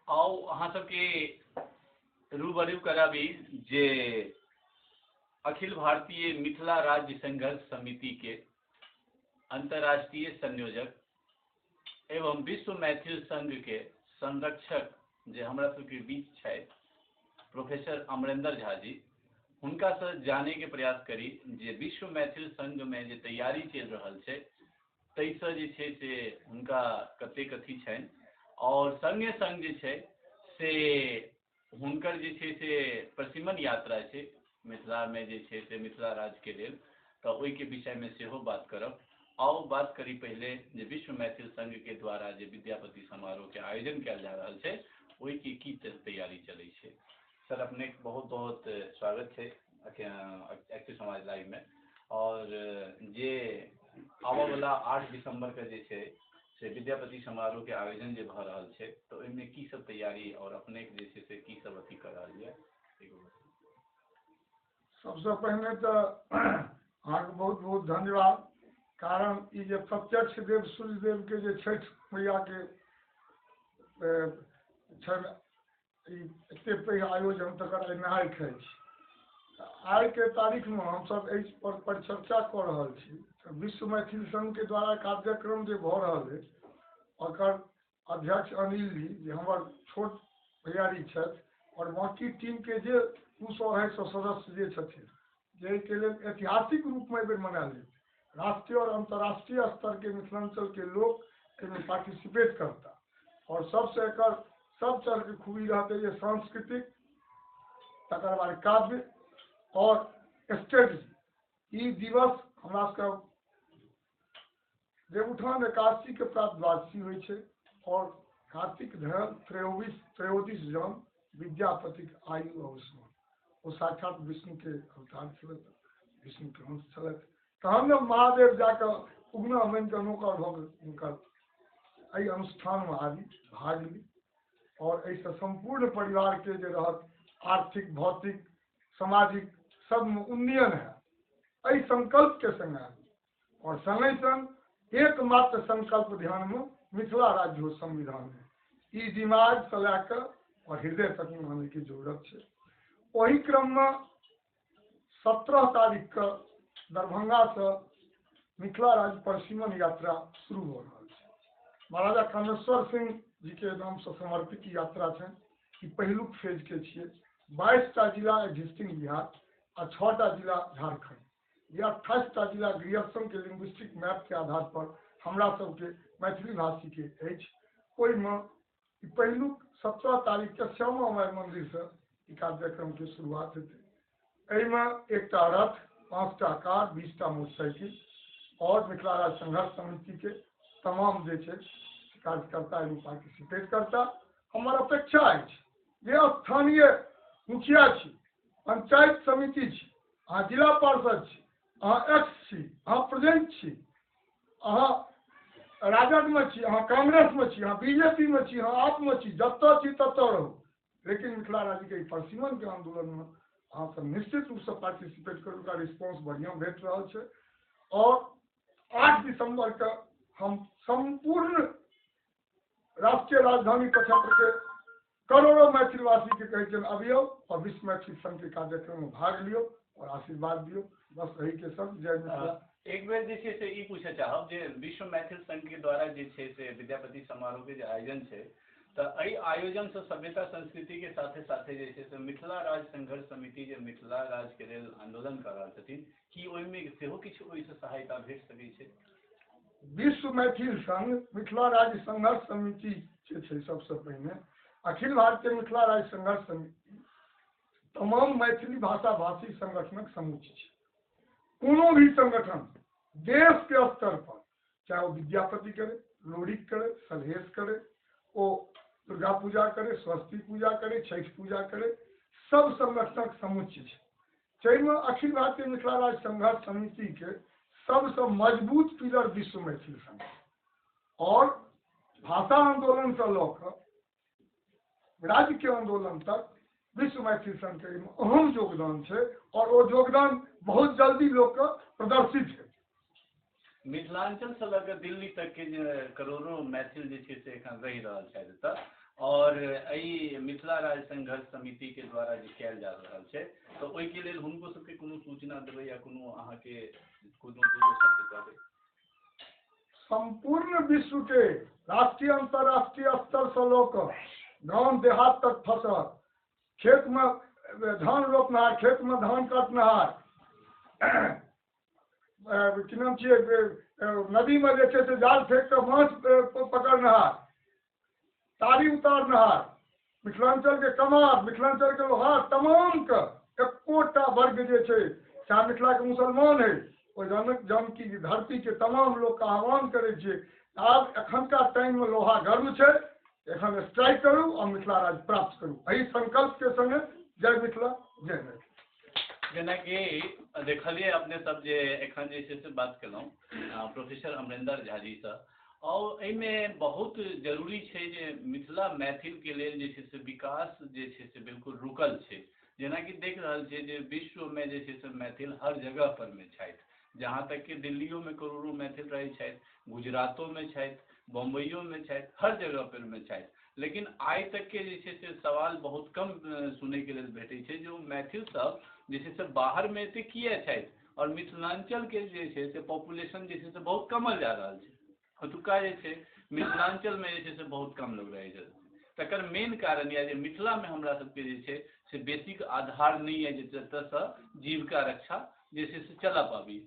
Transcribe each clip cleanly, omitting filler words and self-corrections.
आओ अहाँ सबके रूबरू कराबी जे अखिल भारतीय मिथिला राज्य संघर्ष समिति के अंतर्राष्ट्रीय संयोजक एवं विश्व मैथिल संघ के संरक्षक जे हमरा सबके बीच छै प्रोफेसर अमरेंद्र झा जी, हुनका से जाने के प्रयास करी जे विश्व मैथिल संघ में जे तैयारी चल रहल छै तैसे जे छै से हुनका कते कथी छनि और संगे संग जे छै से हुनकर जे छै से प्रसिमन यात्रा छै मिथिला में जे छै से मिथिला राज्य के लेल, तो ओई के विषय में सेहो बात करब। आओ बात करी पहले जे विश्व मैथिल संघ के द्वारा जे विद्यापति समारोह के आयोजन कयल जा रहल छै ओई के की तैयारी चलै छै। सर अपने बहुत बहुत स्वागत है एक्टिव समाज लाइव में। और जे आबऽ वाला 8 दिसंबर के जे छै से विद्यापति समारोह के आयोजन जे भ रहल छै तो इनमें की सब तैयारी और अपने के जे छै से की सब अथी कर रहल है। सबसे पहले तो अहाँके बहुत बहुत धन्यवाद, कारण ई जे प्रत्यक्ष देव सूर्य देव के जे छठि मैया के एते पैघ आयोजन तकर आइ खाइ छी। आइ के तारीख में हम सब एहि पर परिचर्चा कऽ रहल छी। विश्व मैथिल संघ के द्वारा कार्यक्रम जे भऽ रहल है ओकर अध्यक्ष अनिल जी जे हमर छोट भैयारी छथि और बाकी टीम के जे 200-250 सदस्य जे छथिन जाहिके लेल ऐतिहासिक रूप में एहि बेर मनायल जेतै। राष्ट्रीय और अंतर्राष्ट्रीय स्तर के मिथिलांचल के लोग एहिमे पार्टिसिपेट करता और सबसे एकर सब तरह के खूबी रहते जे सांस्कृतिक तकर बाद काव्य और स्टेज। ई दिवस हमरा सबके देवउठान एकादशी के प्रात द्वादशी होइ छै और कार्तिक धर्म त्रयोदश जन विद्यापति आयु अवसान वो साक्षात विष्णु के अवतार छल, विष्णु के अंश छल। तहन ने महादेव जाकर उगना बन कर नौकर भऽ कऽ हुनकर एहि अनुष्ठान में आबी भाग ली और ऐसे संपूर्ण परिवार के जे रहत आर्थिक भौतिक सामाजिक सब में उन्नयन है एहि संकल्प के संग आबी। और संगे संग एकमात्र संकल्प ध्यान में मिथिला राज्य हो संविधान है ई दिमाग से लैकर और हृदय तक में आने की जरूरत है। वही क्रम में 17 तारीख का दरभंगा से मिथिला राज्य परिसीमन यात्रा शुरू हो रहा है। महाराजा कामेश्वर सिंह जी के नाम से समर्पित यात्रा है। कि पहलुक फेज के छे 22टा जिला एग्जिस्टिंग बिहार और 6टा जिला झारखंड या 28टा जिला ग्रियर्सन के लिंग्विस्टिक मैप के आधार पर हमरा सबके मैथिली भाषी के अछि। ओहिमे पहलुक 17 तारीख के श्यामा माई मंदिर से ई कार्यक्रम के शुरुआत हेतै। एहिमे एकटा रथ 5टा कार 20टा मोटरसाइकिल और मिथिला राज्य संघर्ष समिति के तमाम जे छै कार्यकर्ता एहिमे पार्टिसिपेट करता। हमर अपेक्षा है जे स्थानीय मुखिया छी, पंचायत समिति छी, अहाँ जिला पार्षद छी, अहाँ एक्स छी, अहाँ प्रेजेंट छी, अहाँ राजद में छी, अहाँ कांग्रेस में छी, अहाँ बीजेपी में छी, अहाँ आप में छी, जतऽ छी ततऽ रहू, लेकिन मिथिला राज्य के परिसीमन के आंदोलन में अहाँ सब निश्चित रूप से पार्टिसिपेट करू। का रिस्पॉन्स बढ़िया भेट रहा है और 8 दिसंबर का हम संपूर्ण राष्ट्रीय राजधानी प्रक्षेत्र के करोड़ों मैथिलवासी के कहते हैं अभियो और विश्व मैथिल संघ के कार्यक्रम में भाग लियो और आशीर्वाद दियो। बस यही के सब जय मिथिला। एक बेर जे छै से ई पूछे चाहब जे विश्व मैथिल संघ के द्वारा जे छै से विद्यापति समारोह के जे आयोजन छै तो एहि आयोजन से सभ्यता संस्कृति के साथे साथे जे छै से मिथिला राज्य संघर्ष समिति जे मिथिला राज्य के लेल आंदोलन कर रहल छथिन कि ओहिमे सेहो किछु ओहिसँ सहायता भेट सकै छै। विश्व मैथिल संघ मिथिला राज्य संघर्ष समिति जे छै सबसे पहिने अखिल भारतीय मिथिला राज्य संघर्ष समिति तमाम मैथिली भाषा भाषी संगठनक समुच्चय छै। कोनो भी संगठन देश के स्तर पर चाहे वो विद्यापति करे, लोरी करे, सलहेश करे, वो दुर्गा पूजा करे, सरस्वती पूजा करे, छठ पूजा करे, सब संगठनक समुच्चय छै। जाहिमे अखिल भारतीय मिथिला राज्य संघर्ष समिति के सबसे मजबूत पिलर विश्व मैथिल संघ और भाषा आंदोलन से लऽ राज्य के आंदोलन तक विश्व मैथिल संघ के अहम योगदान है और वो योगदान बहुत जल्दी लोग का प्रदर्शित है। मिथिलांचल से लग दिल्ली तक के करोड़ों मैथिल जे छै से एखन रहि रहल छथि एतऽ और एहि मिथिला राज्य संघर्ष समिति के द्वारा जे कयल जा रहल छै तो ओहि के लेल हुनको सबके कोनो सूचना देबै या कोनो अहाँके कोनो दूगो शब्द कहबै? संपूर्ण विश्व के राष्ट्रीय अंतर्राष्ट्रीय स्तर से लोग गांव देहात तक फंसल, खेत में धान रोपनहार, खेत में धान काटनहार, की नाम छियै नदी में जे छै से जाल फेंक के माछ पकड़नहार, तारी उतारनहार, मिथिलांचल के कमार, मिथिलांचल के लोहार, तमाम के एकोटा वर्ग जे छै, चाहे मिथिला के मुसलमान है, ओ जानकी धरती के तमाम लोग का आह्वान करे छियै, आब एखनका टाइम में लोहा गर्म छै, एखन स्ट्राइक करू और मिथिला राज्य प्राप्त करू, एहि संकल्प के संगे जय मिथिला जय मैथिली। जेना कि देखलिए अपने सब जे एखन जे छै से बात केलहुँ प्रोफेसर अमरेंद्र झा जी से, और एहिमे बहुत जरूरी छै जे मिथिला मैथिल के लेल जे छै से विकास जे छै से बिल्कुल रुकल छै। जेना कि देख रहल छियै जे विश्व में जे छै से मैथिल हर जगह पर में छथि, जहाँ तक कि दिल्लियों में करोड़ों मैथिल रहै छथि, गुजरातों में छथि, बम्बइयों में छथि, हर जगह पर में छथि, लेकिन आइ तक के जे छै से सवाल बहुत कम सुनै के लेल भेटै छै जे मैथिल सब जे छै से बाहर में एते किया छथि और मिथिलांचल के जे छै से पॉपुलेशन जे छै से बहुत कमल जा रहल छै, ओतुका जे छै मिथिलांचल में जे छै से बहुत कम लोग रहै छथि। तकर मेन कारण यऽ जे मिथिला में हमरा सबके जे छै से बेसिक आधार नहीं है जतऽसँ जीविका रक्षा जे छै से चलऽ पाबी।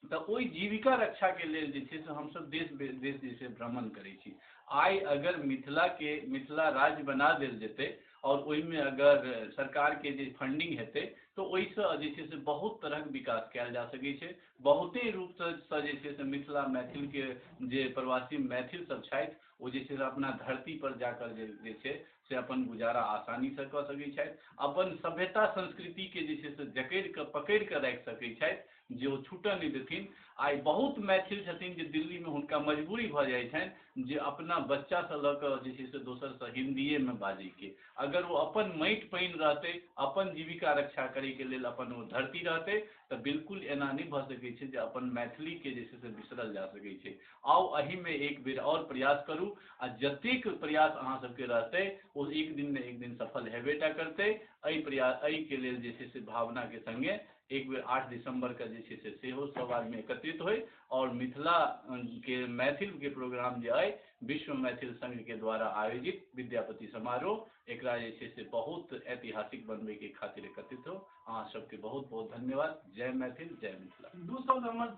तो ओहि जीविका रक्षा के लेल जे छै से हमसब देश विदेश जे छै भ्रमण करै छी। आइ अगर मिथिला के मिथिला राज्य बना देल जेतै और ओहिमे अगर सरकार के जे फंडिंग हेतै तो ओहिसँ जे छै से बहुत तरहक विकास कयल जा सकै छै। बहुते रूपसँ जे छै से मिथिला मैथिल के जे प्रवासी मैथिल सब छथि ओ जे छै से अपना धरती पर जाकर जे छै से अपन गुजारा आसानी से कऽ सकै छथि, अपन सभ्यता संस्कृति के जे छै से जकड़ि कऽ पकड़ि कऽ राखि सकै छथि जे ओ छूटऽ नहि देथिन। आइ बहुत मैथिल छथिन जे दिल्ली में हुनका मजबूरी भऽ जाइ छनि जे अपना बच्चा से लऽ कऽ जे छै से दोसर से हिंदिये में बाजै के, अगर वो अपन माटि पानि रहतै, अपन जीविका रक्षा करे के लेल अपन वो धरती रहतै तऽ बिल्कुल एना नहीं भऽ सकै छै जे अपन मैथिली के जे छै से बिसरल जा सकै छै। आउ एहि में एक बेर और प्रयास करू आ जतेक प्रयास अहाँ सबके रहतै ओ एक दिन ने एक दिन सफल हेबेटा करतै। एहि के लेल जे छै से भावना के संगे एक बेर 8 दिसंबर का जे छै से सेहो सब आदमी एकत्रित होय और मिथिला के मैथिल के प्रोग्राम जे अइ विश्व मैथिल संघ के द्वारा आयोजित विद्यापति समारोह एकरा जे छै से बहुत ऐतिहासिक बनबै के खातिर एकत्रित हो। अहाँ सबके बहुत बहुत धन्यवाद। जय मैथिल जय मिथिला।